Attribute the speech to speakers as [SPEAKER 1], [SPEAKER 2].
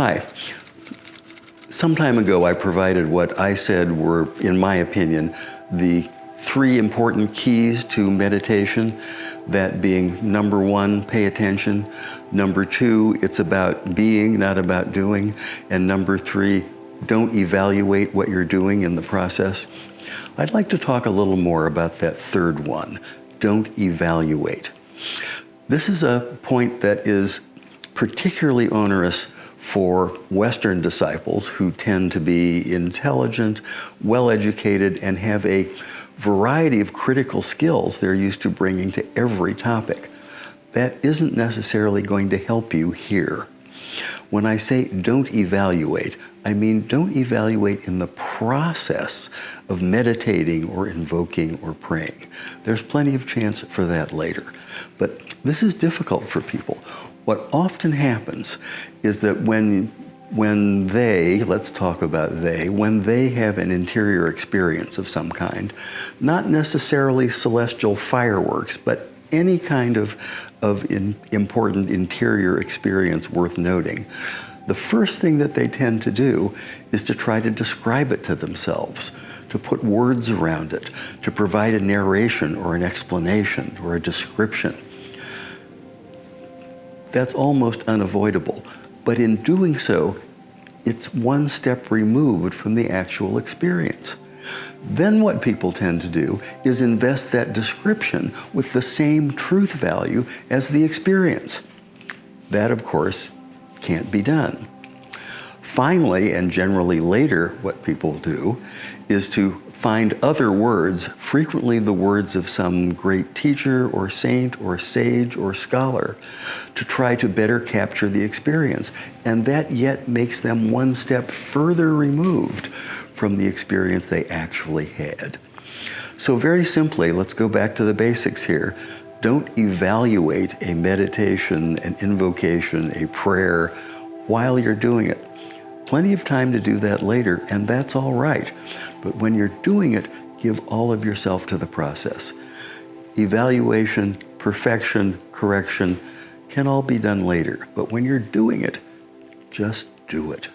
[SPEAKER 1] Hi. Some time ago, I provided what I said were, in my opinion, the 3 important keys to meditation. That being, number 1, pay attention. Number 2, it's about being, not about doing. And number 3, don't evaluate what you're doing in the process. I'd like to talk a little more about that third one, don't evaluate. This is a point that is particularly onerous for Western disciples who tend to be intelligent, well-educated, and have a variety of critical skills they're used to bringing to every topic. That isn't necessarily going to help you here. When I say don't evaluate, I mean don't evaluate in the process of meditating or invoking or praying. There's plenty of chance for that later. But this is difficult for people. What often happens is that when they, let's talk about they, when they have an interior experience of some kind, not necessarily celestial fireworks, but any kind of important interior experience worth noting, the first thing that they tend to do is to try to describe it to themselves, to put words around it, to provide a narration or an explanation or a description. That's almost unavoidable, but in doing so, it's one step removed from the actual experience. Then what people tend to do is invest that description with the same truth value as the experience. That, of course, can't be done. Finally, and generally later, what people do is to find other words, frequently the words of some great teacher or saint or sage or scholar, to try to better capture the experience. And that yet makes them one step further removed from the experience they actually had. So very simply, let's go back to the basics here. Don't evaluate a meditation, an invocation, a prayer while you're doing it. Plenty of time to do that later, and that's all right. But when you're doing it, give all of yourself to the process. Evaluation, perfection, correction can all be done later. But when you're doing it, just do it.